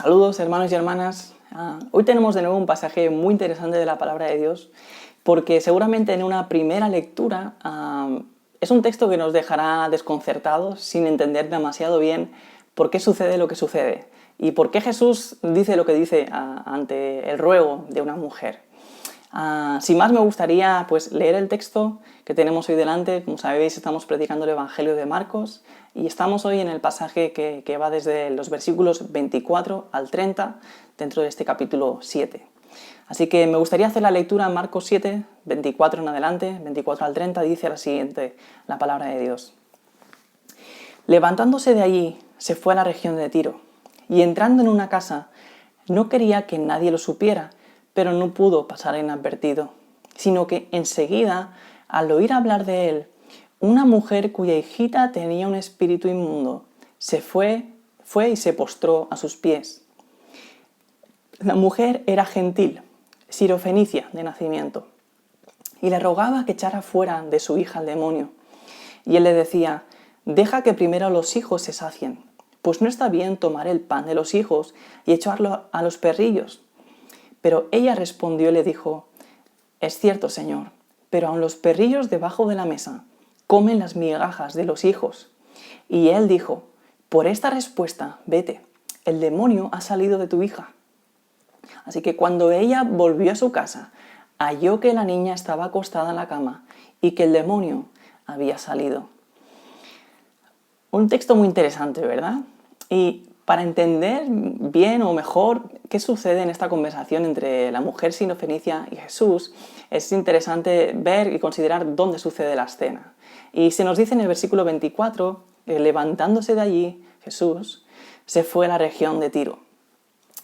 Saludos hermanos y hermanas. Hoy tenemos de nuevo un pasaje muy interesante de la palabra de Dios porque seguramente en una primera lectura es un texto que nos dejará desconcertados sin entender demasiado bien por qué sucede lo que sucede y por qué Jesús dice lo que dice ante el ruego de una mujer. Sin más me gustaría leer el texto que tenemos hoy delante. Como sabéis, estamos predicando el Evangelio de Marcos y estamos hoy en el pasaje que va desde los versículos 24 al 30 dentro de este capítulo 7. Así que me gustaría hacer la lectura en Marcos 7, 24 en adelante, 24 al 30, dice la siguiente la palabra de Dios. Levantándose de allí, se fue a la región de Tiro y entrando en una casa, no quería que nadie lo supiera, pero no pudo pasar inadvertido, sino que enseguida, al oír hablar de él, una mujer cuya hijita tenía un espíritu inmundo, fue y se postró a sus pies. La mujer era gentil, sirofenicia de nacimiento, y le rogaba que echara fuera de su hija el demonio. Y él le decía: deja que primero los hijos se sacien, pues no está bien tomar el pan de los hijos y echarlo a los perrillos. Pero ella respondió y le dijo: es cierto, Señor, pero aun los perrillos debajo de la mesa comen las migajas de los hijos. Y él dijo: por esta respuesta, vete, el demonio ha salido de tu hija. Así que cuando ella volvió a su casa, halló que la niña estaba acostada en la cama y que el demonio había salido. Un texto muy interesante, ¿verdad? Y para entender bien o mejor qué sucede en esta conversación entre la mujer sirofenicia y Jesús, es interesante ver y considerar dónde sucede la escena. Y se nos dice en el versículo 24, levantándose de allí, Jesús se fue a la región de Tiro.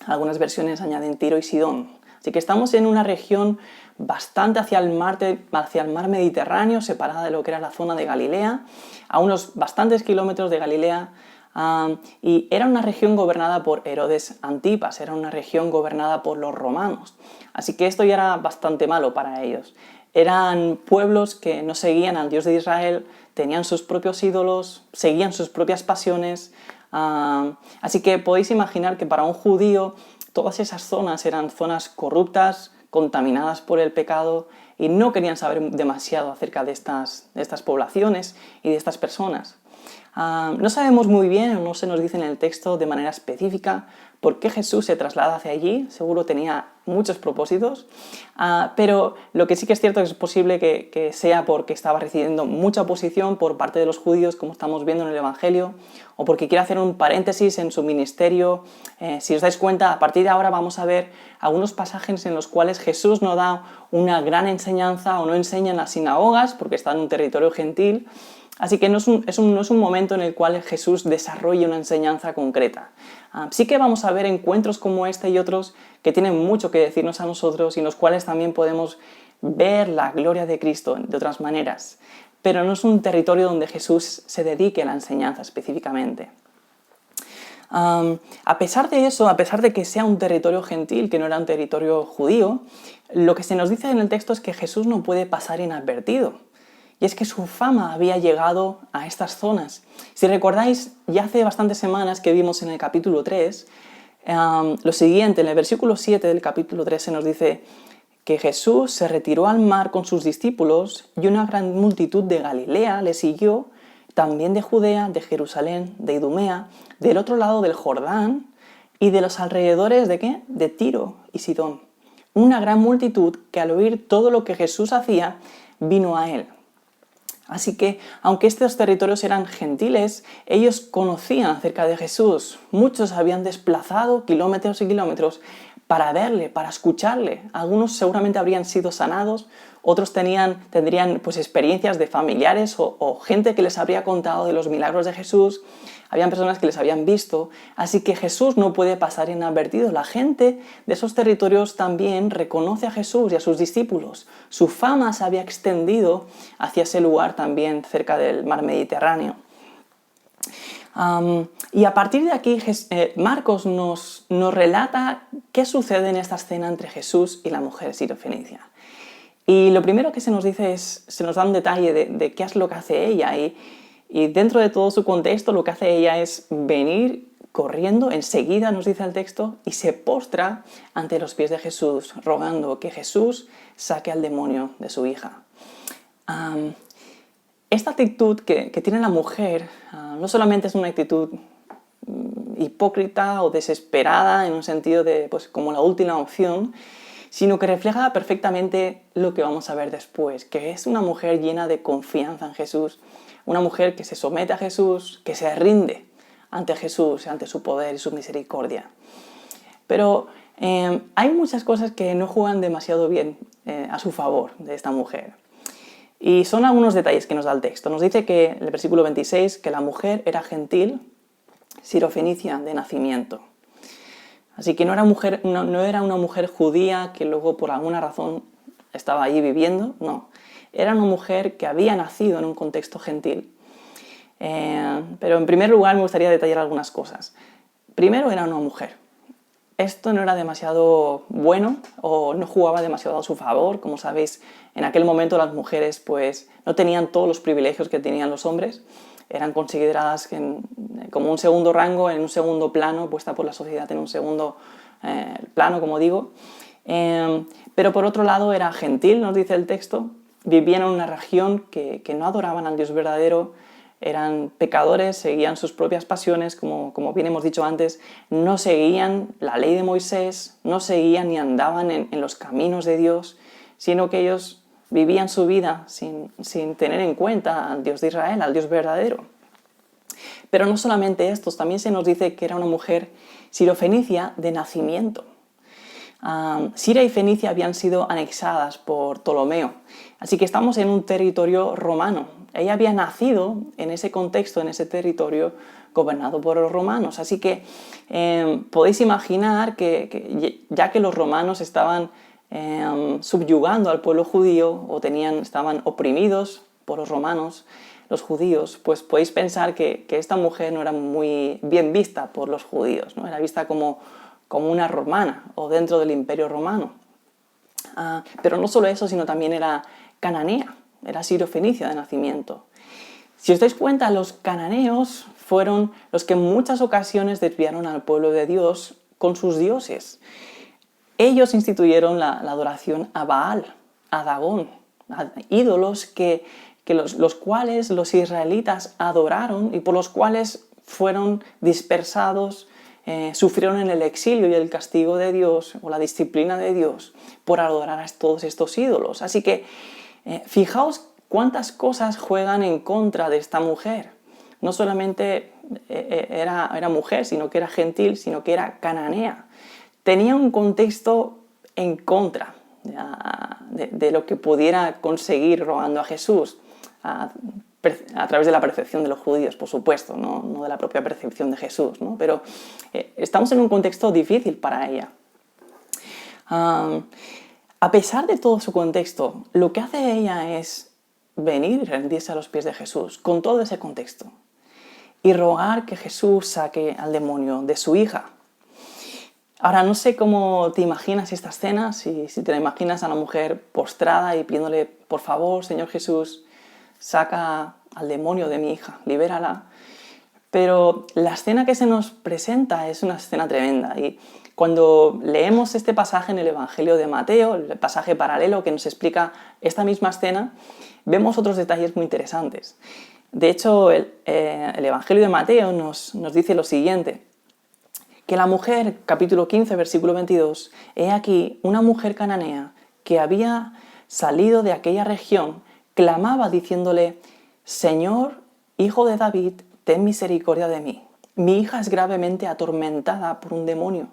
Algunas versiones añaden Tiro y Sidón. Así que estamos en una región bastante hacia el mar Mediterráneo, separada de lo que era la zona de Galilea, a unos bastantes kilómetros de Galilea. Y era una región gobernada por Herodes Antipas, era una región gobernada por los romanos. Así que esto ya era bastante malo para ellos. Eran pueblos que no seguían al Dios de Israel, tenían sus propios ídolos, seguían sus propias pasiones. Así que podéis imaginar que para un judío todas esas zonas eran zonas corruptas, contaminadas por el pecado, y no querían saber demasiado acerca de estas poblaciones y de estas personas. No sabemos muy bien, o no se nos dice en el texto de manera específica, por qué Jesús se traslada hacia allí. Seguro tenía muchos propósitos, pero lo que sí que es cierto es que es posible que sea porque estaba recibiendo mucha oposición por parte de los judíos, como estamos viendo en el Evangelio, o porque quiere hacer un paréntesis en su ministerio. Si os dais cuenta, a partir de ahora vamos a ver algunos pasajes en los cuales Jesús no da una gran enseñanza o no enseña en las sinagogas, porque está en un territorio gentil. Así que no es un momento en el cual Jesús desarrolle una enseñanza concreta. Sí que vamos a ver encuentros como este y otros que tienen mucho que decirnos a nosotros y en los cuales también podemos ver la gloria de Cristo de otras maneras. Pero no es un territorio donde Jesús se dedique a la enseñanza específicamente. A pesar de eso, a pesar de que sea un territorio gentil, que no era un territorio judío, lo que se nos dice en el texto es que Jesús no puede pasar inadvertido. Y es que su fama había llegado a estas zonas. Si recordáis, ya hace bastantes semanas que vimos en el capítulo 3, lo siguiente, en el versículo 7 del capítulo 3 se nos dice que Jesús se retiró al mar con sus discípulos y una gran multitud de Galilea le siguió, también de Judea, de Jerusalén, de Idumea, del otro lado del Jordán y de los alrededores ¿de qué? De Tiro y Sidón. Una gran multitud que al oír todo lo que Jesús hacía, vino a él. Así que, aunque estos territorios eran gentiles, ellos conocían acerca de Jesús. Muchos habían desplazado kilómetros y kilómetros para verle, para escucharle. Algunos seguramente habrían sido sanados, otros tendrían experiencias de familiares o gente que les habría contado de los milagros de Jesús. Habían personas que les habían visto, así que Jesús no puede pasar inadvertido. La gente de esos territorios también reconoce a Jesús y a sus discípulos. Su fama se había extendido hacia ese lugar también, cerca del mar Mediterráneo. Y a partir de aquí, Marcos nos relata qué sucede en esta escena entre Jesús y la mujer sirofenicia. Y lo primero que se nos dice se nos da un detalle de qué es lo que hace ella. Y dentro de todo su contexto, lo que hace ella es venir corriendo, enseguida nos dice el texto, y se postra ante los pies de Jesús, rogando que Jesús saque al demonio de su hija. Esta actitud que tiene la mujer no solamente es una actitud hipócrita o desesperada en un sentido de, pues, como la última opción, sino que refleja perfectamente lo que vamos a ver después, que es una mujer llena de confianza en Jesús, una mujer que se somete a Jesús, que se rinde ante Jesús, ante su poder y su misericordia. Pero hay muchas cosas que no juegan demasiado bien a su favor de esta mujer. Y son algunos detalles que nos da el texto. Nos dice que en el versículo 26 que la mujer era gentil, sirofenicia de nacimiento. Así que no era una mujer judía que luego por alguna razón estaba allí viviendo, no. Era una mujer que había nacido en un contexto gentil. Pero en primer lugar me gustaría detallar algunas cosas. Primero, era una mujer. Esto no era demasiado bueno o no jugaba demasiado a su favor. Como sabéis, en aquel momento las mujeres pues, no tenían todos los privilegios que tenían los hombres. Eran consideradas como un segundo rango, en un segundo plano, puesta por la sociedad en un segundo plano, como digo. Pero por otro lado era gentil, nos dice el texto. Vivían en una región que no adoraban al Dios verdadero, eran pecadores, seguían sus propias pasiones, como bien hemos dicho antes, no seguían la ley de Moisés, no seguían ni andaban en los caminos de Dios, sino que ellos vivían su vida sin tener en cuenta al Dios de Israel, al Dios verdadero. Pero no solamente estos, también se nos dice que era una mujer sirofenicia de nacimiento. Siria y Fenicia habían sido anexadas por Ptolomeo, así que estamos en un territorio romano. Ella había nacido en ese contexto, en ese territorio gobernado por los romanos, así que podéis imaginar que ya que los romanos estaban subyugando al pueblo judío o estaban oprimidos por los romanos, los judíos, pues podéis pensar que esta mujer no era muy bien vista por los judíos, ¿no? Era vista como una romana o dentro del imperio romano. Pero no solo eso, sino también era cananea, era sirofenicia de nacimiento. Si os dais cuenta, los cananeos fueron los que en muchas ocasiones desviaron al pueblo de Dios con sus dioses. Ellos instituyeron la adoración a Baal, a Dagón, a ídolos que los cuales los israelitas adoraron y por los cuales fueron dispersados, sufrieron en el exilio y el castigo de Dios o la disciplina de Dios por adorar a todos estos ídolos. Así que fijaos cuántas cosas juegan en contra de esta mujer. No solamente era mujer, sino que era gentil, sino que era cananea. Tenía un contexto en contra de lo que pudiera conseguir rogando a Jesús, a través de la percepción de los judíos, por supuesto, no de la propia percepción de Jesús, ¿no? Pero estamos en un contexto difícil para ella. A pesar de todo su contexto, lo que hace ella es venir y rendirse a los pies de Jesús, con todo ese contexto, y rogar que Jesús saque al demonio de su hija. Ahora, no sé cómo te imaginas esta escena, si te la imaginas a la mujer postrada y pidiéndole, por favor, Señor Jesús, saca al demonio de mi hija, libérala. Pero la escena que se nos presenta es una escena tremenda. Y cuando leemos este pasaje en el Evangelio de Mateo, el pasaje paralelo que nos explica esta misma escena, vemos otros detalles muy interesantes. De hecho, el Evangelio de Mateo nos dice lo siguiente, que la mujer, capítulo 15, versículo 22, he aquí una mujer cananea que había salido de aquella región, clamaba diciéndole, Señor, hijo de David, ten misericordia de mí. Mi hija es gravemente atormentada por un demonio.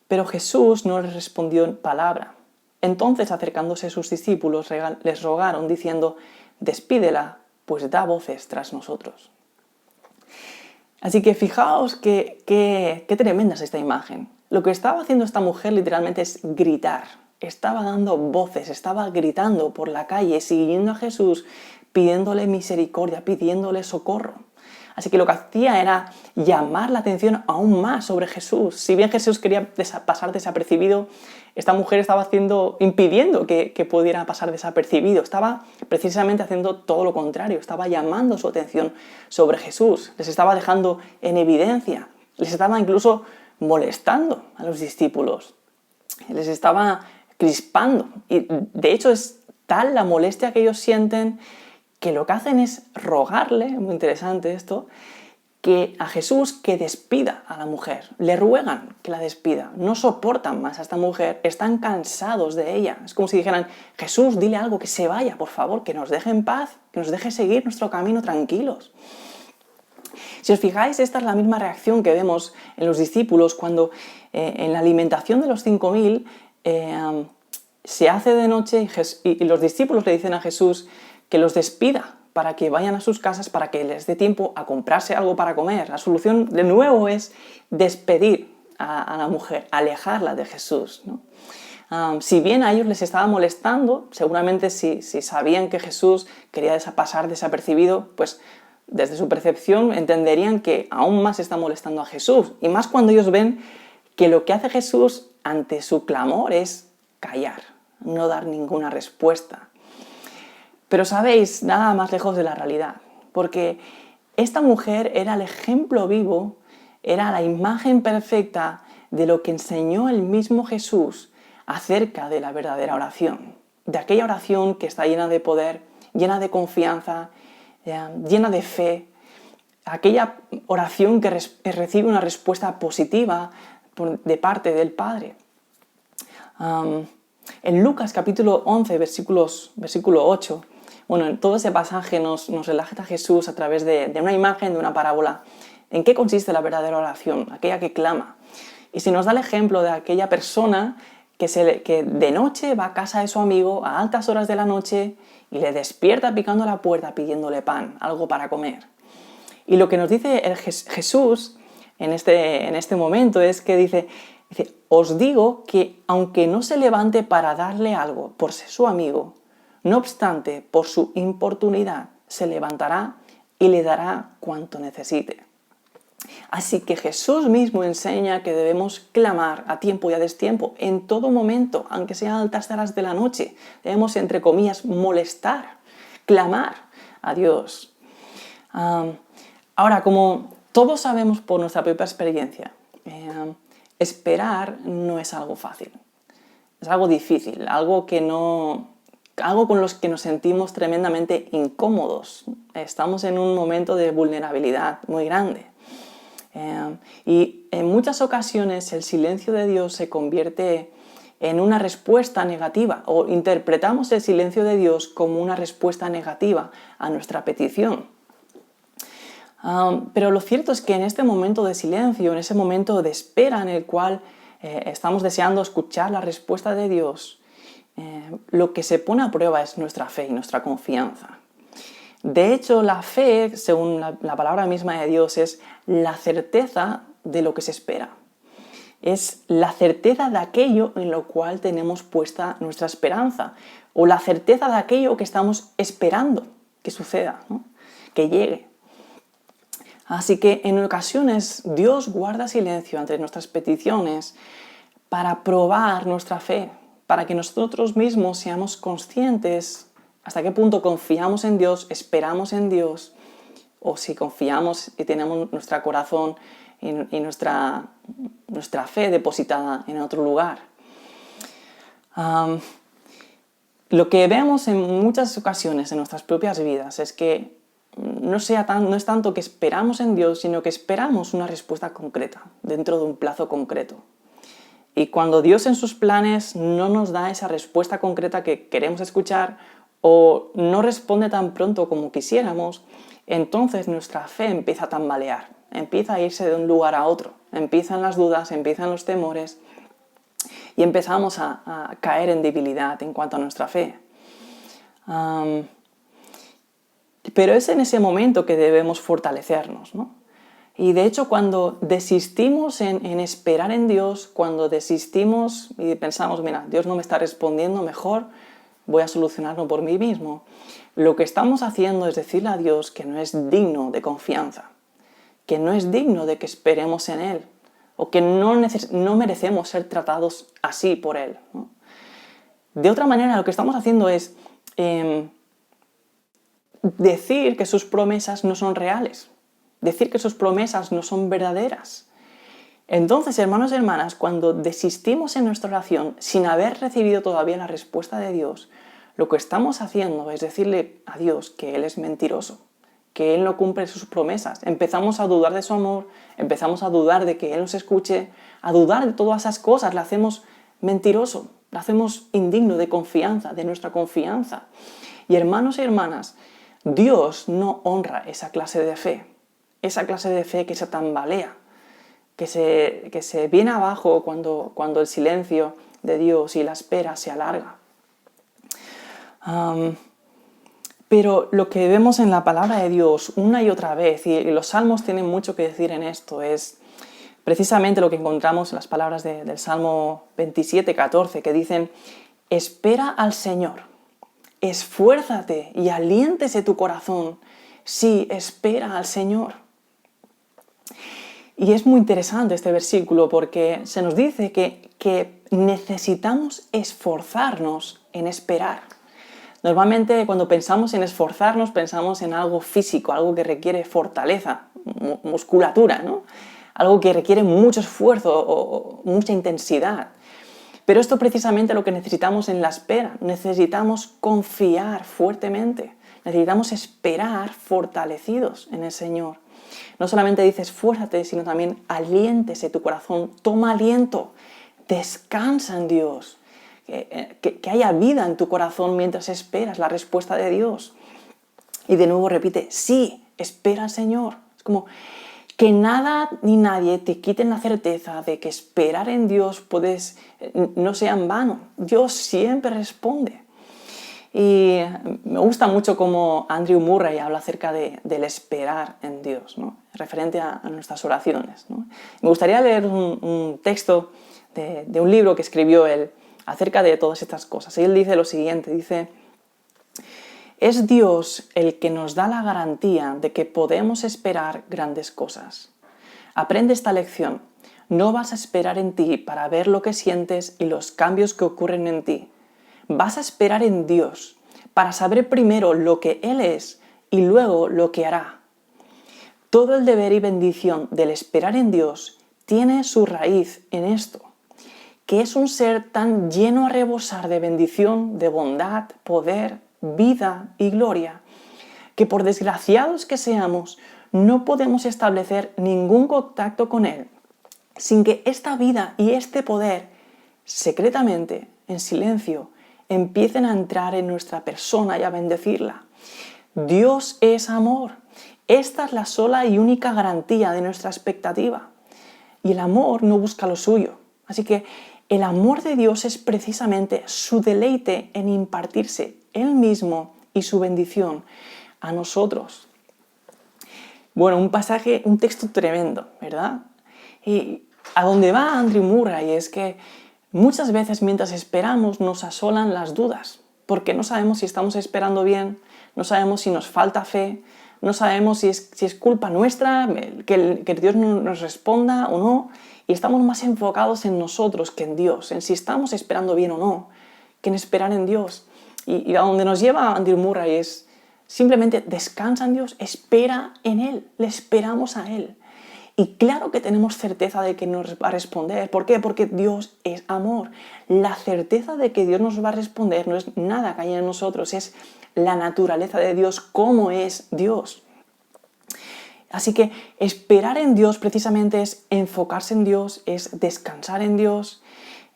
Pero Jesús no le respondió en palabra. Entonces, acercándose sus discípulos, les rogaron, diciendo, despídela, pues da voces tras nosotros. Así que fijaos qué tremenda es esta imagen. Lo que estaba haciendo esta mujer literalmente es gritar. Estaba dando voces, estaba gritando por la calle, siguiendo a Jesús, pidiéndole misericordia, pidiéndole socorro. Así que lo que hacía era llamar la atención aún más sobre Jesús. Si bien Jesús quería pasar desapercibido, esta mujer estaba impidiendo que pudiera pasar desapercibido. Estaba precisamente haciendo todo lo contrario. Estaba llamando su atención sobre Jesús. Les estaba dejando en evidencia. Les estaba incluso molestando a los discípulos. Les estaba crispando. Y de hecho es tal la molestia que ellos sienten que lo que hacen es rogarle, muy interesante esto, que a Jesús que despida a la mujer. Le ruegan que la despida. No soportan más a esta mujer, están cansados de ella. Es como si dijeran, Jesús, dile algo, que se vaya, por favor, que nos deje en paz, que nos deje seguir nuestro camino tranquilos. Si os fijáis, esta es la misma reacción que vemos en los discípulos cuando en la alimentación de los 5.000 se hace de noche y los discípulos le dicen a Jesús que los despida para que vayan a sus casas, para que les dé tiempo a comprarse algo para comer. La solución, de nuevo, es despedir a la mujer, alejarla de Jesús, ¿no? Si bien a ellos les estaba molestando, seguramente si sabían que Jesús quería pasar desapercibido, pues desde su percepción entenderían que aún más está molestando a Jesús. Y más cuando ellos ven que lo que hace Jesús ante su clamor es callar, no dar ninguna respuesta. Pero sabéis, nada más lejos de la realidad, porque esta mujer era el ejemplo vivo, era la imagen perfecta de lo que enseñó el mismo Jesús acerca de la verdadera oración, de aquella oración que está llena de poder, llena de confianza, llena de fe, aquella oración que recibe una respuesta positiva de parte del Padre. En Lucas capítulo 11, versículo 8, bueno, en todo ese pasaje nos relata Jesús a través de una imagen, de una parábola. ¿En qué consiste la verdadera oración? Aquella que clama. Y se nos da el ejemplo de aquella persona que de noche va a casa de su amigo a altas horas de la noche y le despierta picando a la puerta pidiéndole pan, algo para comer. Y lo que nos dice Jesús en este momento es que dice, os digo que aunque no se levante para darle algo por ser su amigo, no obstante, por su importunidad, se levantará y le dará cuanto necesite. Así que Jesús mismo enseña que debemos clamar a tiempo y a destiempo, en todo momento, aunque sean altas horas de la noche. Debemos, entre comillas, molestar, clamar a Dios. Ahora, como todos sabemos por nuestra propia experiencia, esperar no es algo fácil. Es algo difícil, algo con los que nos sentimos tremendamente incómodos. Estamos en un momento de vulnerabilidad muy grande. Y en muchas ocasiones el silencio de Dios se convierte en una respuesta negativa, o interpretamos el silencio de Dios como una respuesta negativa a nuestra petición. Pero lo cierto es que en este momento de silencio, en ese momento de espera en el cual estamos deseando escuchar la respuesta de Dios, lo que se pone a prueba es nuestra fe y nuestra confianza. De hecho, la fe, según la palabra misma de Dios, es la certeza de lo que se espera. Es la certeza de aquello en lo cual tenemos puesta nuestra esperanza, o la certeza de aquello que estamos esperando que suceda, ¿no? Que llegue. Así que en ocasiones Dios guarda silencio ante nuestras peticiones para probar nuestra fe, para que nosotros mismos seamos conscientes hasta qué punto confiamos en Dios, esperamos en Dios, o si confiamos y tenemos nuestro corazón y nuestra fe depositada en otro lugar. Lo que vemos en muchas ocasiones en nuestras propias vidas es que no es tanto que esperamos en Dios, sino que esperamos una respuesta concreta, dentro de un plazo concreto. Y cuando Dios en sus planes no nos da esa respuesta concreta que queremos escuchar, o no responde tan pronto como quisiéramos, entonces nuestra fe empieza a tambalear, empieza a irse de un lugar a otro, empiezan las dudas, empiezan los temores y empezamos a caer en debilidad en cuanto a nuestra fe. Pero es en ese momento que debemos fortalecernos, ¿no? Y de hecho, cuando desistimos en esperar en Dios, cuando desistimos y pensamos, mira, Dios no me está respondiendo, mejor voy a solucionarlo por mí mismo, lo que estamos haciendo es decirle a Dios que no es digno de confianza, que no es digno de que esperemos en Él, o que no merecemos ser tratados así por Él, ¿no? De otra manera, lo que estamos haciendo es decir que sus promesas no son reales, decir que sus promesas no son verdaderas. Entonces, hermanos y hermanas, cuando desistimos en nuestra oración sin haber recibido todavía la respuesta de Dios, lo que estamos haciendo es decirle a Dios que Él es mentiroso, que Él no cumple sus promesas. Empezamos a dudar de su amor, empezamos a dudar de que Él nos escuche, a dudar de todas esas cosas, le hacemos mentiroso, le hacemos indigno de confianza, de nuestra confianza. Y hermanos y hermanas, Dios no honra esa clase de fe que se tambalea, que se viene abajo cuando el silencio de Dios y la espera se alarga. Pero lo que vemos en la palabra de Dios una y otra vez, y los salmos tienen mucho que decir en esto, es precisamente lo que encontramos en las palabras del Salmo 27:14, que dicen: espera al Señor, esfuérzate y aliéntese tu corazón, sí, espera al Señor. Y es muy interesante este versículo porque se nos dice que necesitamos esforzarnos en esperar. Normalmente cuando pensamos en esforzarnos pensamos en algo físico, algo que requiere fortaleza, musculatura, ¿no? Algo que requiere mucho esfuerzo o mucha intensidad. Pero esto precisamente es lo que necesitamos en la espera. Necesitamos confiar fuertemente, necesitamos esperar fortalecidos en el Señor. No solamente dice esfuérzate, sino también aliéntese tu corazón, toma aliento, descansa en Dios. Que haya vida en tu corazón mientras esperas la respuesta de Dios. Y de nuevo repite, sí, espera al Señor. Es como que nada ni nadie te quiten la certeza de que esperar en Dios no sea en vano. Dios siempre responde. Y me gusta mucho cómo Andrew Murray habla acerca del esperar en Dios, ¿no? Referente a nuestras oraciones, ¿no? Me gustaría leer un texto de un libro que escribió él acerca de todas estas cosas. Y él dice lo siguiente, dice: es Dios el que nos da la garantía de que podemos esperar grandes cosas. Aprende esta lección. No vas a esperar en ti para ver lo que sientes y los cambios que ocurren en ti. Vas a esperar en Dios para saber primero lo que Él es y luego lo que hará. Todo el deber y bendición del esperar en Dios tiene su raíz en esto, que es un ser tan lleno a rebosar de bendición, de bondad, poder, vida y gloria, que por desgraciados que seamos, no podemos establecer ningún contacto con Él sin que esta vida y este poder, secretamente, en silencio, empiecen a entrar en nuestra persona y a bendecirla. Dios es amor. Esta es la sola y única garantía de nuestra expectativa. Y el amor no busca lo suyo. Así que el amor de Dios es precisamente su deleite en impartirse Él mismo y su bendición a nosotros. Bueno, un texto tremendo, ¿verdad? Y a donde va Andrew Murray es que muchas veces mientras esperamos nos asolan las dudas, porque no sabemos si estamos esperando bien, no sabemos si nos falta fe, no sabemos si es culpa nuestra, que Dios no nos responda o no, y estamos más enfocados en nosotros que en Dios, en si estamos esperando bien o no, que en esperar en Dios. Y a donde nos lleva Andrew Murray es simplemente descansa en Dios, espera en Él, le esperamos a Él. Y claro que tenemos certeza de que nos va a responder. ¿Por qué? Porque Dios es amor. La certeza de que Dios nos va a responder no es nada que hay en nosotros, es la naturaleza de Dios, cómo es Dios. Así que esperar en Dios precisamente es enfocarse en Dios, es descansar en Dios,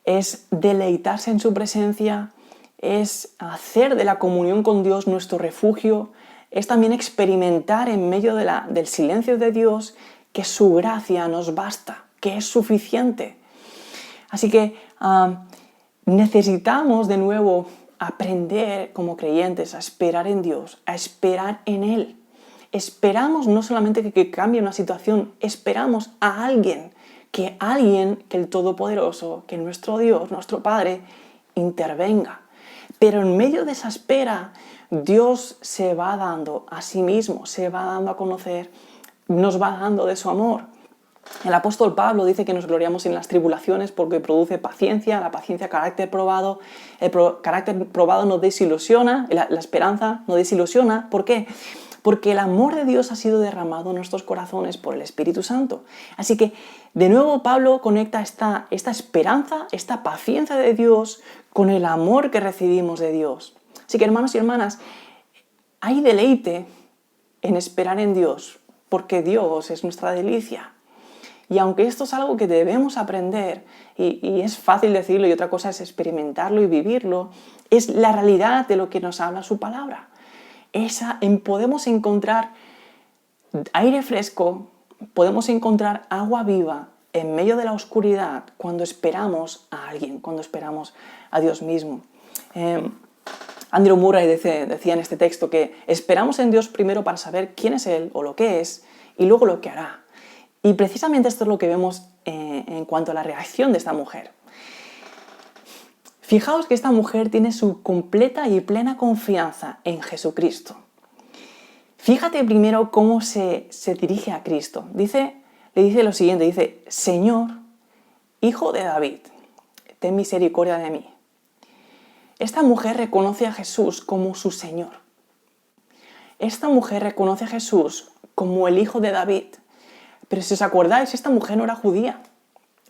es deleitarse en su presencia, es hacer de la comunión con Dios nuestro refugio, es también experimentar en medio del silencio de Dios que su gracia nos basta, que es suficiente. Así que necesitamos de nuevo aprender como creyentes a esperar en Dios, a esperar en Él. Esperamos no solamente que cambie una situación, esperamos a alguien, que el Todopoderoso, que nuestro Dios, nuestro Padre, intervenga. Pero en medio de esa espera, Dios se va dando a sí mismo, se va dando a conocer nos va dando de su amor. El apóstol Pablo dice que nos gloriamos en las tribulaciones porque produce paciencia, la paciencia carácter probado, carácter probado nos desilusiona, la esperanza nos desilusiona. ¿Por qué? Porque el amor de Dios ha sido derramado en nuestros corazones por el Espíritu Santo. Así que, de nuevo, Pablo conecta esta esperanza, esta paciencia de Dios con el amor que recibimos de Dios. Así que, hermanos y hermanas, hay deleite en esperar en Dios, porque Dios es nuestra delicia. Y aunque esto es algo que debemos aprender, y es fácil decirlo y otra cosa es experimentarlo y vivirlo, es la realidad de lo que nos habla su palabra. Podemos encontrar aire fresco, podemos encontrar agua viva en medio de la oscuridad cuando esperamos a alguien, cuando esperamos a Dios mismo. Andrew Murray decía en este texto que esperamos en Dios primero para saber quién es Él o lo que es y luego lo que hará. Y precisamente esto es lo que vemos en cuanto a la reacción de esta mujer. Fijaos que esta mujer tiene su completa y plena confianza en Jesucristo. Fíjate primero cómo se dirige a Cristo. Le dice lo siguiente, dice, Señor, Hijo de David, ten misericordia de mí. Esta mujer reconoce a Jesús como su Señor. Esta mujer reconoce a Jesús como el Hijo de David. Pero si os acordáis, esta mujer no era judía,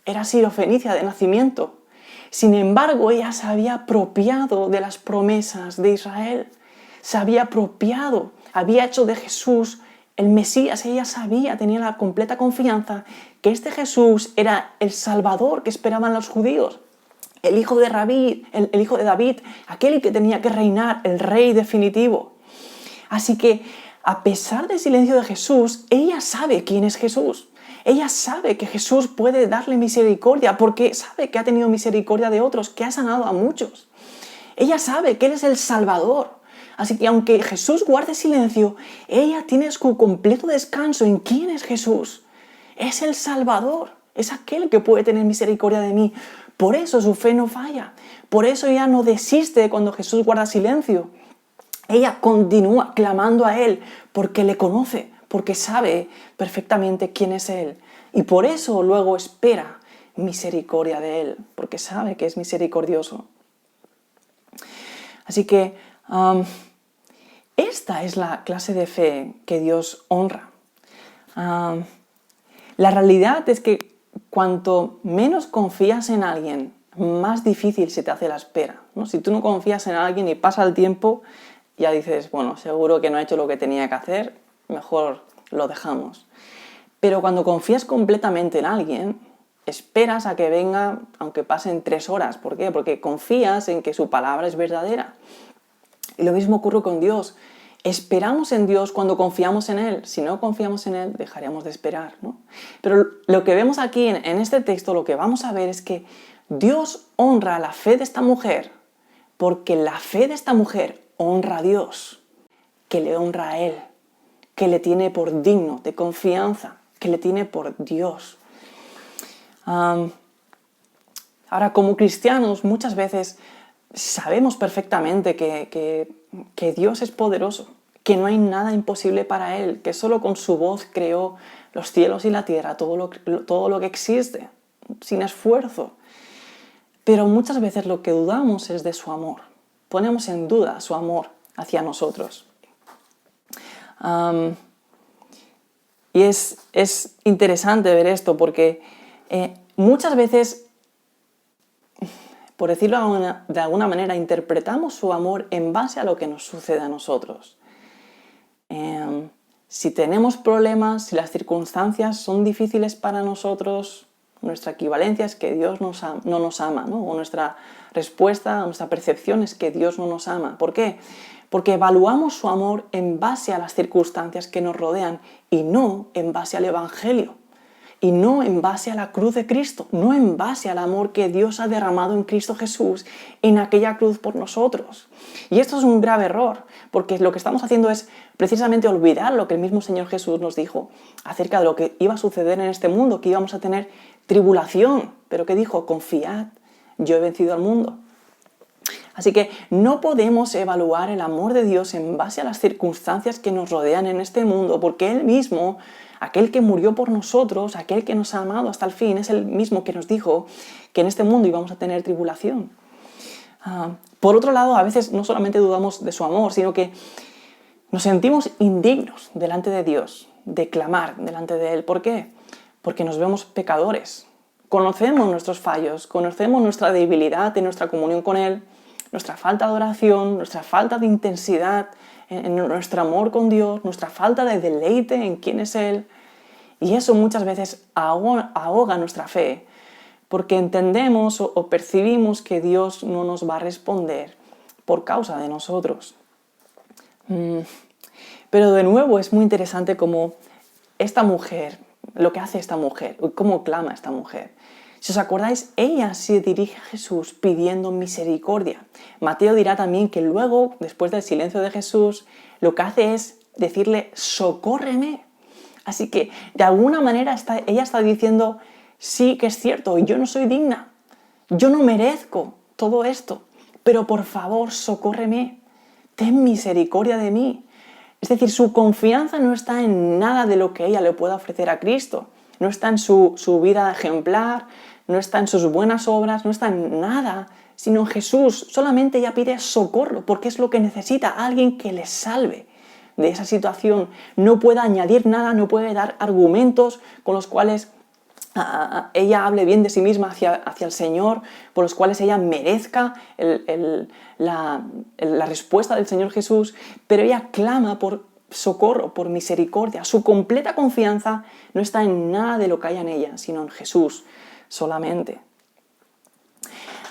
era sirofenicia de nacimiento. Sin embargo, ella se había apropiado de las promesas de Israel, se había apropiado, había hecho de Jesús el Mesías. Ella tenía la completa confianza que este Jesús era el Salvador que esperaban los judíos, el hijo de David, aquel que tenía que reinar, el rey definitivo. Así que, a pesar del silencio de Jesús, ella sabe quién es Jesús. Ella sabe que Jesús puede darle misericordia porque sabe que ha tenido misericordia de otros, que ha sanado a muchos. Ella sabe que Él es el Salvador. Así que aunque Jesús guarde silencio, ella tiene su completo descanso en quién es Jesús. Es el Salvador, es aquel que puede tener misericordia de mí. Por eso su fe no falla. Por eso ella no desiste cuando Jesús guarda silencio. Ella continúa clamando a Él porque le conoce, porque sabe perfectamente quién es Él. Y por eso luego espera misericordia de Él, porque sabe que es misericordioso. Así que esta es la clase de fe que Dios honra. La realidad es que cuanto menos confías en alguien, más difícil se te hace la espera, ¿no? Si tú no confías en alguien y pasa el tiempo, ya dices, bueno, seguro que no ha hecho lo que tenía que hacer, mejor lo dejamos. Pero cuando confías completamente en alguien, esperas a que venga, aunque pasen 3 horas. ¿Por qué? Porque confías en que su palabra es verdadera. Y lo mismo ocurre con Dios. Esperamos en Dios cuando confiamos en Él. Si no confiamos en Él, dejaríamos de esperar, ¿no? Pero lo que vemos aquí en este texto, lo que vamos a ver es que Dios honra la fe de esta mujer porque la fe de esta mujer honra a Dios, que le honra a Él, que le tiene por digno de confianza, que le tiene por Dios. Ahora, como cristianos, muchas veces sabemos perfectamente que Dios es poderoso, que no hay nada imposible para Él, que solo con su voz creó los cielos y la tierra, todo lo que existe, sin esfuerzo. Pero muchas veces lo que dudamos es de su amor. Ponemos en duda su amor hacia nosotros. Y es interesante ver esto porque muchas veces, por decirlo de alguna manera, interpretamos su amor en base a lo que nos sucede a nosotros. Si tenemos problemas, si las circunstancias son difíciles para nosotros, nuestra equivalencia es que Dios no nos ama, ¿no? O nuestra respuesta, nuestra percepción es que Dios no nos ama. ¿Por qué? Porque evaluamos su amor en base a las circunstancias que nos rodean y no en base al Evangelio. Y no en base a la cruz de Cristo, no en base al amor que Dios ha derramado en Cristo Jesús en aquella cruz por nosotros. Y esto es un grave error, porque lo que estamos haciendo es precisamente olvidar lo que el mismo Señor Jesús nos dijo acerca de lo que iba a suceder en este mundo, que íbamos a tener tribulación, pero que dijo, confiad, yo he vencido al mundo. Así que no podemos evaluar el amor de Dios en base a las circunstancias que nos rodean en este mundo, porque Él mismo, aquel que murió por nosotros, aquel que nos ha amado hasta el fin, es el mismo que nos dijo que en este mundo íbamos a tener tribulación. Por otro lado, a veces no solamente dudamos de su amor, sino que nos sentimos indignos delante de Dios, de clamar delante de Él. ¿Por qué? Porque nos vemos pecadores. Conocemos nuestros fallos, conocemos nuestra debilidad en nuestra comunión con Él, nuestra falta de oración, nuestra falta de intensidad en nuestro amor con Dios, nuestra falta de deleite en quién es Él. Y eso muchas veces ahoga nuestra fe, porque entendemos o percibimos que Dios no nos va a responder por causa de nosotros. Pero de nuevo es muy interesante cómo esta mujer, lo que hace esta mujer, cómo clama esta mujer. Si os acordáis, ella se dirige a Jesús pidiendo misericordia. Mateo dirá también que luego, después del silencio de Jesús, lo que hace es decirle, socórreme. Así que, de alguna manera, ella está diciendo, sí que es cierto, yo no soy digna, yo no merezco todo esto, pero por favor, socórreme, ten misericordia de mí. Es decir, su confianza no está en nada de lo que ella le pueda ofrecer a Cristo, no está en su vida ejemplar, no está en sus buenas obras, no está en nada, sino en Jesús. Solamente ella pide socorro, porque es lo que necesita, alguien que le salve de esa situación. No puede añadir nada, no puede dar argumentos con los cuales ella hable bien de sí misma hacia el Señor, por los cuales ella merezca la respuesta del Señor Jesús, pero ella clama por socorro, por misericordia. Su completa confianza no está en nada de lo que haya en ella, sino en Jesús solamente.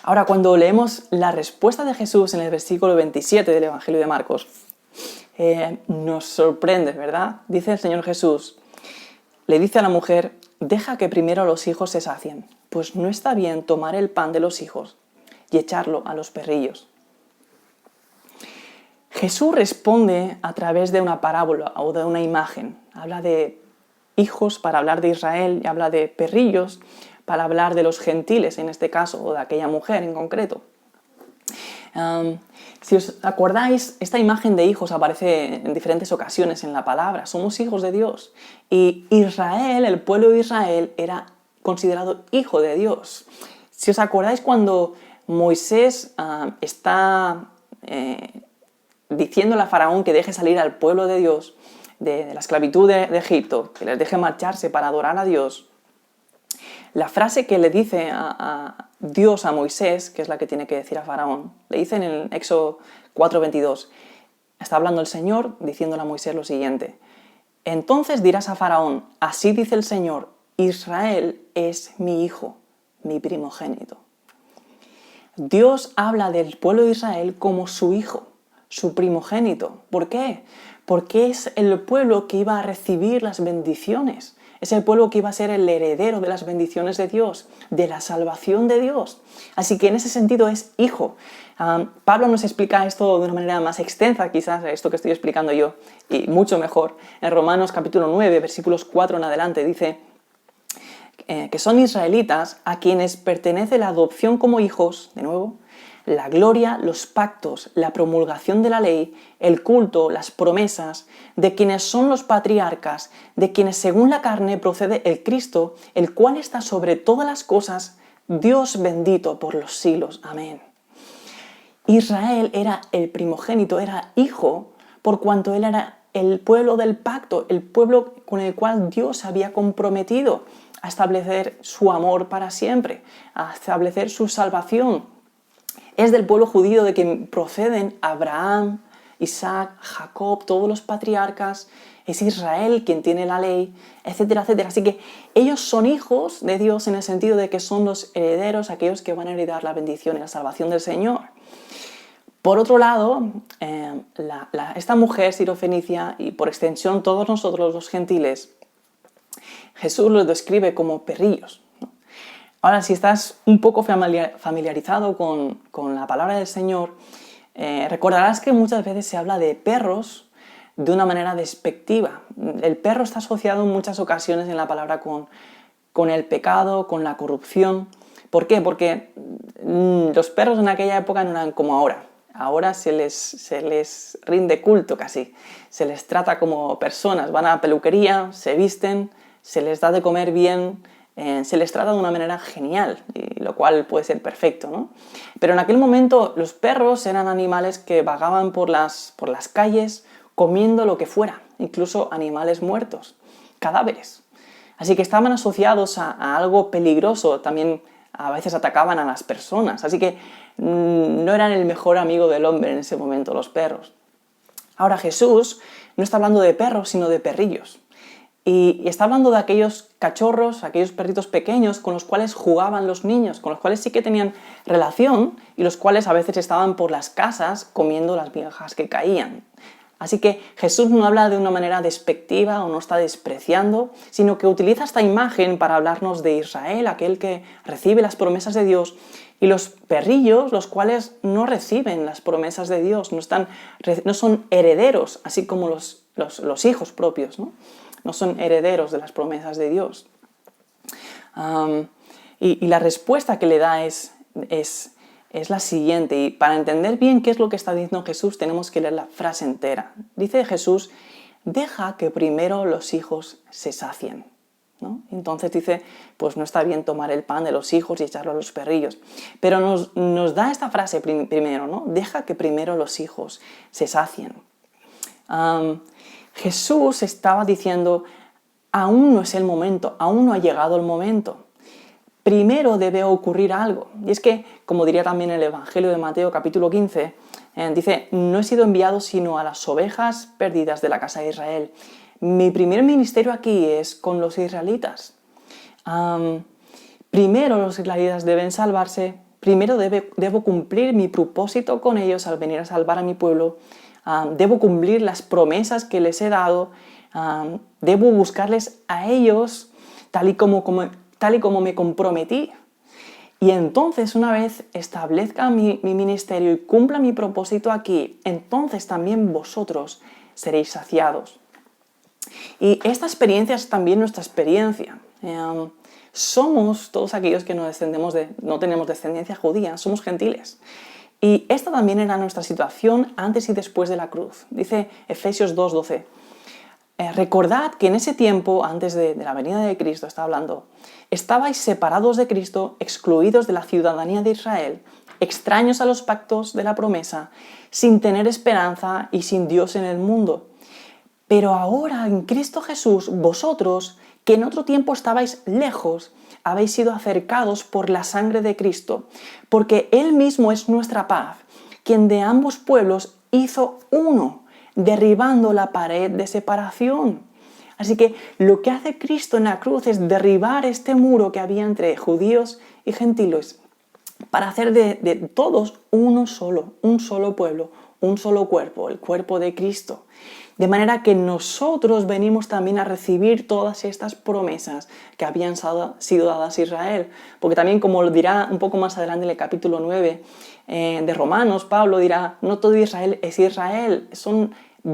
Ahora, cuando leemos la respuesta de Jesús en el versículo 27 del Evangelio de Marcos, nos sorprende, ¿verdad? Dice el Señor Jesús, le dice a la mujer, deja que primero los hijos se sacien, pues no está bien tomar el pan de los hijos y echarlo a los perrillos. Jesús responde a través de una parábola o de una imagen. Habla de hijos para hablar de Israel y habla de perrillos para hablar de los gentiles, en este caso, o de aquella mujer en concreto. Si os acordáis, esta imagen de hijos aparece en diferentes ocasiones en la palabra. Somos hijos de Dios. Y Israel, el pueblo de Israel, era considerado hijo de Dios. Si os acordáis cuando Moisés está diciéndole a Faraón que deje salir al pueblo de Dios de la esclavitud de Egipto, que les deje marcharse para adorar a Dios, la frase que le dice a Dios a Moisés, que es la que tiene que decir a Faraón, le dice en el Éxodo 4:22, está hablando el Señor diciéndole a Moisés lo siguiente, entonces dirás a Faraón, así dice el Señor, Israel es mi hijo, mi primogénito. Dios habla del pueblo de Israel como su hijo, su primogénito. ¿Por qué? Porque es el pueblo que iba a recibir las bendiciones. Es el pueblo que iba a ser el heredero de las bendiciones de Dios, de la salvación de Dios. Así que en ese sentido es hijo. Pablo nos explica esto de una manera más extensa, quizás, esto que estoy explicando yo, y mucho mejor. En Romanos capítulo 9, versículos 4 en adelante, dice que son israelitas a quienes pertenece la adopción como hijos, de nuevo, la gloria, los pactos, la promulgación de la ley, el culto, las promesas, de quienes son los patriarcas, de quienes según la carne procede el Cristo, el cual está sobre todas las cosas, Dios bendito por los siglos. Amén. Israel era el primogénito, era hijo, por cuanto él era el pueblo del pacto, el pueblo con el cual Dios se había comprometido a establecer su amor para siempre, a establecer su salvación. Es del pueblo judío de quien proceden Abraham, Isaac, Jacob, todos los patriarcas. Es Israel quien tiene la ley, etcétera, etcétera. Así que ellos son hijos de Dios en el sentido de que son los herederos, aquellos que van a heredar la bendición y la salvación del Señor. Por otro lado, esta mujer sirofenicia y por extensión todos nosotros los gentiles, Jesús los describe como perrillos. Ahora, si estás un poco familiarizado con la palabra del Señor, recordarás que muchas veces se habla de perros de una manera despectiva. El perro está asociado en muchas ocasiones en la palabra con el pecado, con la corrupción. ¿Por qué? Porque los perros en aquella época no eran como ahora. Ahora se les rinde culto casi, se les trata como personas, van a la peluquería, se visten, se les da de comer bien, se les trata de una manera genial, y lo cual puede ser perfecto, ¿no? Pero en aquel momento los perros eran animales que vagaban por las calles comiendo lo que fuera, incluso animales muertos, cadáveres. Así que estaban asociados a algo peligroso, también a veces atacaban a las personas, así que no eran el mejor amigo del hombre en ese momento, los perros. Ahora Jesús no está hablando de perros, sino de perrillos. Y está hablando de aquellos cachorros, aquellos perritos pequeños con los cuales jugaban los niños, con los cuales sí que tenían relación y los cuales a veces estaban por las casas comiendo las migajas que caían. Así que Jesús no habla de una manera despectiva o no está despreciando, sino que utiliza esta imagen para hablarnos de Israel, aquel que recibe las promesas de Dios, y los perrillos, los cuales no reciben las promesas de Dios, no son herederos, así como los hijos propios, ¿no? No son herederos de las promesas de Dios. Y la respuesta que le da es la siguiente, y para entender bien qué es lo que está diciendo Jesús tenemos que leer la frase entera. Dice Jesús, deja que primero los hijos se sacien, ¿no? Entonces dice, pues no está bien tomar el pan de los hijos y echarlo a los perrillos, pero nos da esta frase primero, ¿no? Deja que primero los hijos se sacien. Jesús estaba diciendo, aún no es el momento, aún no ha llegado el momento. Primero debe ocurrir algo. Y es que, como diría también el Evangelio de Mateo capítulo 15, dice, no he sido enviado sino a las ovejas perdidas de la casa de Israel. Mi primer ministerio aquí es con los israelitas. Primero los israelitas deben salvarse, primero debo cumplir mi propósito con ellos al venir a salvar a mi pueblo, debo cumplir las promesas que les he dado, debo buscarles a ellos tal y como me comprometí. Y entonces, una vez establezca mi ministerio y cumpla mi propósito aquí, entonces también vosotros seréis saciados. Y esta experiencia es también nuestra experiencia. Somos todos aquellos que no tenemos descendencia judía, somos gentiles. Y esta también era nuestra situación antes y después de la cruz. Dice Efesios 2:12. Recordad que en ese tiempo, antes de la venida de Cristo, está hablando, estabais separados de Cristo, excluidos de la ciudadanía de Israel, extraños a los pactos de la promesa, sin tener esperanza y sin Dios en el mundo. Pero ahora, en Cristo Jesús, vosotros, que en otro tiempo estabais lejos, habéis sido acercados por la sangre de Cristo, porque Él mismo es nuestra paz, quien de ambos pueblos hizo uno, derribando la pared de separación. Así que lo que hace Cristo en la cruz es derribar este muro que había entre judíos y gentiles para hacer de todos un solo pueblo, un solo cuerpo, el cuerpo de Cristo. De manera que nosotros venimos también a recibir todas estas promesas que habían sido dadas a Israel. Porque también, como lo dirá un poco más adelante en el capítulo 9 de Romanos, Pablo dirá, no todo Israel es Israel, son el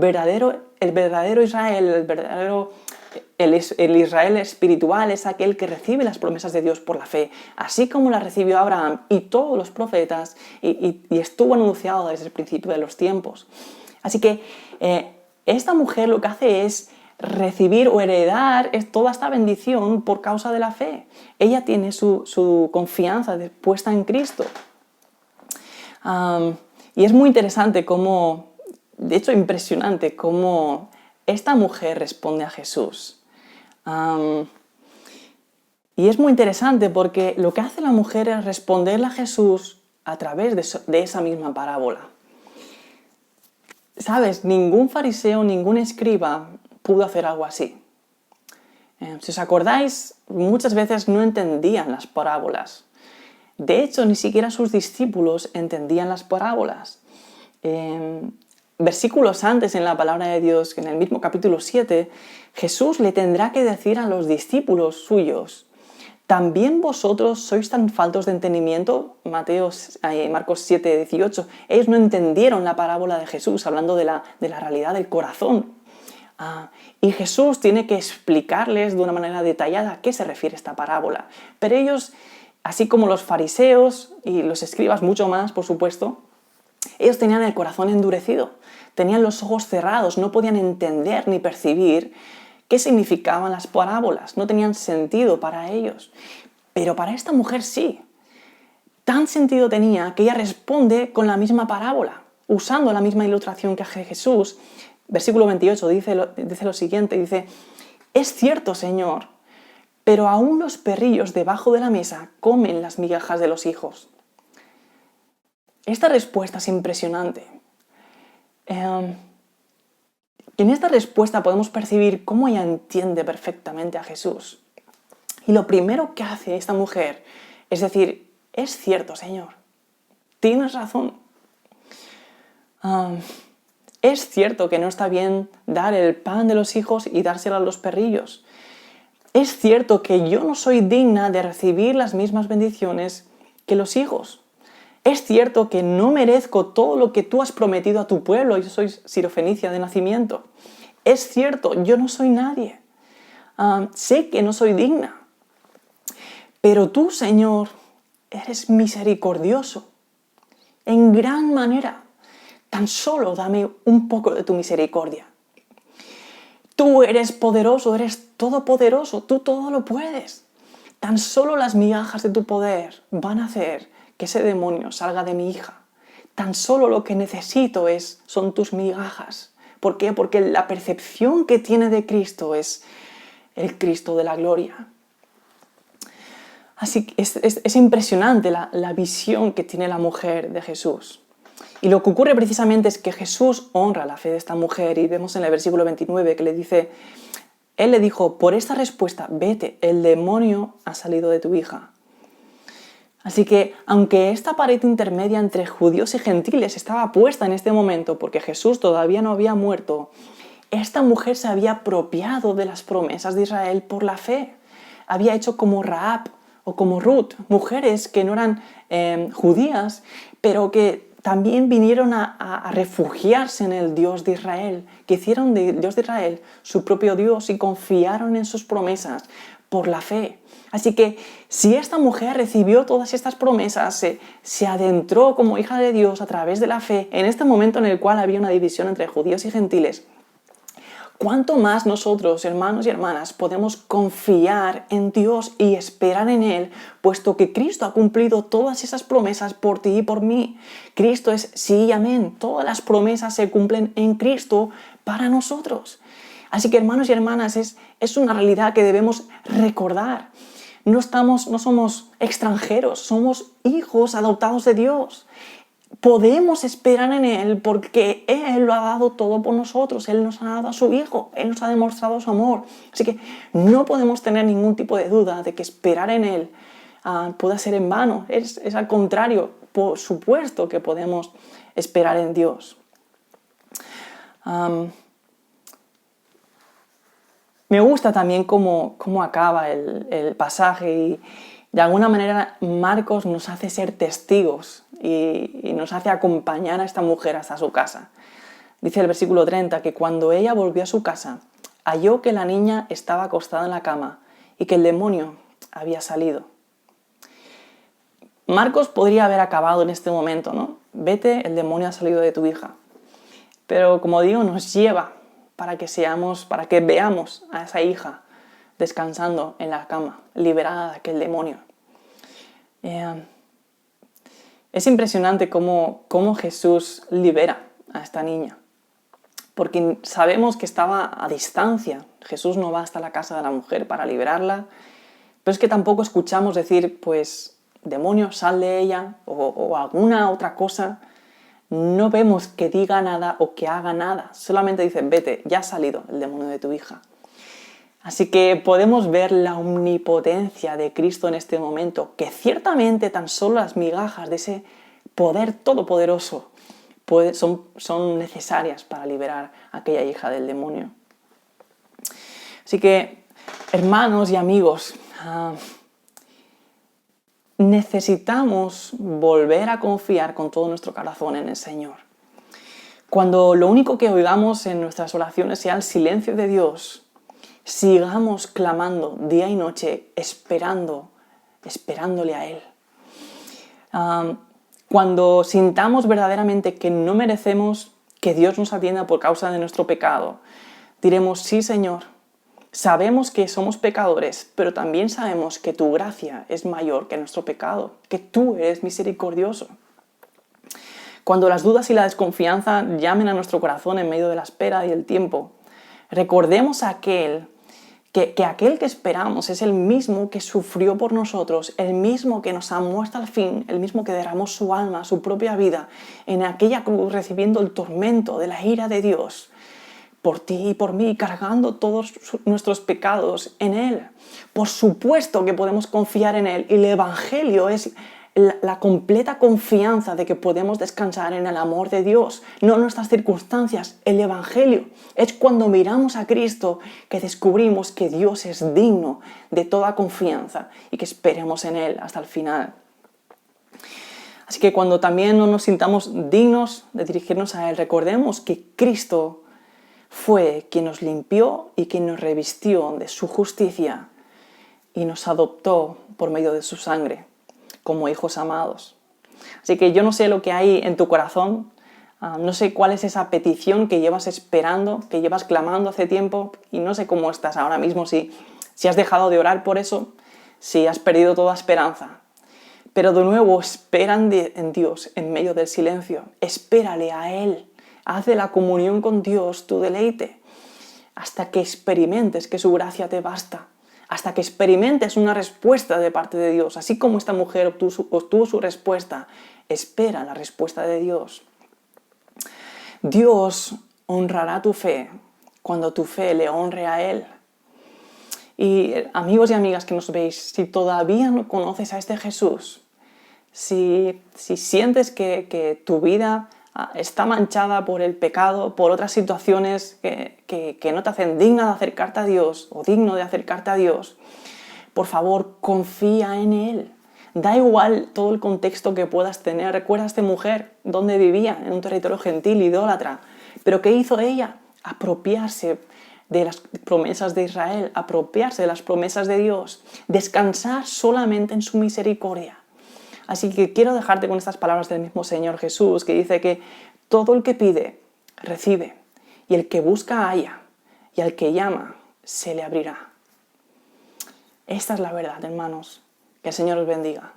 verdadero Israel, el Israel espiritual es aquel que recibe las promesas de Dios por la fe, así como las recibió Abraham y todos los profetas y estuvo anunciado desde el principio de los tiempos. Así que esta mujer lo que hace es recibir o heredar toda esta bendición por causa de la fe. Ella tiene su confianza puesta en Cristo. Y es muy interesante de hecho impresionante cómo esta mujer responde a Jesús. Y es muy interesante porque lo que hace la mujer es responderle a Jesús a través de esa misma parábola. ¿Sabes? Ningún fariseo, ningún escriba pudo hacer algo así. Si os acordáis, muchas veces no entendían las parábolas. De hecho, ni siquiera sus discípulos entendían las parábolas. Versículos antes en la palabra de Dios, en el mismo capítulo 7, Jesús le tendrá que decir a los discípulos suyos, ¿también vosotros sois tan faltos de entendimiento? Marcos 7:18. Ellos no entendieron la parábola de Jesús, hablando de la realidad del corazón. Y Jesús tiene que explicarles de una manera detallada a qué se refiere esta parábola. Pero ellos así como los fariseos y los escribas mucho más, por supuesto, ellos tenían el corazón endurecido, tenían los ojos cerrados, no podían entender ni percibir qué significaban las parábolas, no tenían sentido para ellos. Pero para esta mujer sí. Tan sentido tenía que ella responde con la misma parábola, usando la misma ilustración que hace Jesús. Versículo 28 dice lo siguiente, dice: «Es cierto, Señor, pero aún los perrillos debajo de la mesa comen las migajas de los hijos». Esta respuesta es impresionante. En esta respuesta podemos percibir cómo ella entiende perfectamente a Jesús. Y lo primero que hace esta mujer es decir: «Es cierto, Señor, tienes razón. Es cierto que no está bien dar el pan de los hijos y dárselo a los perrillos. Es cierto que yo no soy digna de recibir las mismas bendiciones que los hijos. Es cierto que no merezco todo lo que tú has prometido a tu pueblo, yo soy sirofenicia de nacimiento. Es cierto, yo no soy nadie. Sé que no soy digna. Pero tú, Señor, eres misericordioso, en gran manera. Tan solo dame un poco de tu misericordia. Tú eres poderoso, eres todopoderoso, tú todo lo puedes. Tan solo las migajas de tu poder van a hacer que ese demonio salga de mi hija. Tan solo lo que necesito son tus migajas. ¿Por qué? Porque la percepción que tiene de Cristo es el Cristo de la gloria. Así que es impresionante la visión que tiene la mujer de Jesús. Y lo que ocurre precisamente es que Jesús honra la fe de esta mujer, y vemos en el versículo 29 que le dice, Él le dijo: «Por esta respuesta, vete, el demonio ha salido de tu hija». Así que, aunque esta pared intermedia entre judíos y gentiles estaba puesta en este momento porque Jesús todavía no había muerto, esta mujer se había apropiado de las promesas de Israel por la fe. Había hecho como Rahab o como Ruth, mujeres que no eran judías, pero que también vinieron a refugiarse en el Dios de Israel, que hicieron del Dios de Israel su propio Dios y confiaron en sus promesas por la fe. Así que si esta mujer recibió todas estas promesas, se adentró como hija de Dios a través de la fe, en este momento en el cual había una división entre judíos y gentiles, ¿cuánto más nosotros, hermanos y hermanas, podemos confiar en Dios y esperar en Él, puesto que Cristo ha cumplido todas esas promesas por ti y por mí? Cristo es sí y amén. Todas las promesas se cumplen en Cristo para nosotros. Así que, hermanos y hermanas, es una realidad que debemos recordar. No somos extranjeros, somos hijos adoptados de Dios. Podemos esperar en Él porque Él lo ha dado todo por nosotros. Él nos ha dado a su Hijo, Él nos ha demostrado su amor. Así que no podemos tener ningún tipo de duda de que esperar en Él pueda ser en vano. Es al contrario, por supuesto que podemos esperar en Dios. Me gusta también cómo acaba el pasaje, y de alguna manera Marcos nos hace ser testigos y nos hace acompañar a esta mujer hasta su casa. Dice el versículo 30 que cuando ella volvió a su casa, halló que la niña estaba acostada en la cama y que el demonio había salido. Marcos podría haber acabado en este momento, ¿no? Vete, el demonio ha salido de tu hija. Pero como digo, nos lleva para que veamos a esa hija descansando en la cama, liberada de aquel demonio. Es impresionante cómo Jesús libera a esta niña, porque sabemos que estaba a distancia. Jesús no va hasta la casa de la mujer para liberarla, pero es que tampoco escuchamos decir, pues, demonio, sal de ella, o alguna otra cosa. No vemos que diga nada o que haga nada, solamente dice, vete, ya ha salido el demonio de tu hija. Así que podemos ver la omnipotencia de Cristo en este momento, que ciertamente tan solo las migajas de ese poder todopoderoso son necesarias para liberar a aquella hija del demonio. Así que, hermanos y amigos, necesitamos volver a confiar con todo nuestro corazón en el Señor. Cuando lo único que oigamos en nuestras oraciones sea el silencio de Dios, sigamos clamando día y noche, esperando esperándole a Él. Cuando sintamos verdaderamente que no merecemos que Dios nos atienda por causa de nuestro pecado, diremos: sí, Señor, sabemos que somos pecadores, pero también sabemos que tu gracia es mayor que nuestro pecado, que tú eres misericordioso. Cuando las dudas y la desconfianza llamen a nuestro corazón en medio de la espera y el tiempo, recordemos que aquel que esperamos es el mismo que sufrió por nosotros, el mismo que nos amó hasta el fin, el mismo que derramó su alma, su propia vida en aquella cruz, recibiendo el tormento de la ira de Dios por ti y por mí, cargando todos nuestros pecados en Él. Por supuesto que podemos confiar en Él, y el Evangelio es la completa confianza de que podemos descansar en el amor de Dios, no en nuestras circunstancias. El Evangelio es cuando miramos a Cristo que descubrimos que Dios es digno de toda confianza y que esperemos en Él hasta el final. Así que cuando también no nos sintamos dignos de dirigirnos a Él, recordemos que Cristo fue quien nos limpió y quien nos revistió de su justicia y nos adoptó por medio de su sangre como hijos amados. Así que yo no sé lo que hay en tu corazón, no sé cuál es esa petición que llevas esperando, que llevas clamando hace tiempo, y no sé cómo estás ahora mismo, si has dejado de orar por eso, si has perdido toda esperanza. Pero de nuevo, espera en Dios en medio del silencio, espérale a Él, haz de la comunión con Dios tu deleite, hasta que experimentes que su gracia te basta, hasta que experimentes una respuesta de parte de Dios. Así como esta mujer obtuvo su respuesta, espera la respuesta de Dios. Dios honrará tu fe cuando tu fe le honre a Él. Y amigos y amigas que nos veis, si todavía no conoces a este Jesús, si sientes que tu vida está manchada por el pecado, por otras situaciones que no te hacen digna de acercarte a Dios o digno de acercarte a Dios, por favor, confía en Él. Da igual todo el contexto que puedas tener. Recuerda a esta mujer, donde vivía, en un territorio gentil, idólatra. Pero ¿qué hizo ella? Apropiarse de las promesas de Israel, apropiarse de las promesas de Dios, descansar solamente en su misericordia. Así que quiero dejarte con estas palabras del mismo Señor Jesús, que dice que todo el que pide, recibe, y el que busca, halla, y al que llama, se le abrirá. Esta es la verdad, hermanos. Que el Señor os bendiga.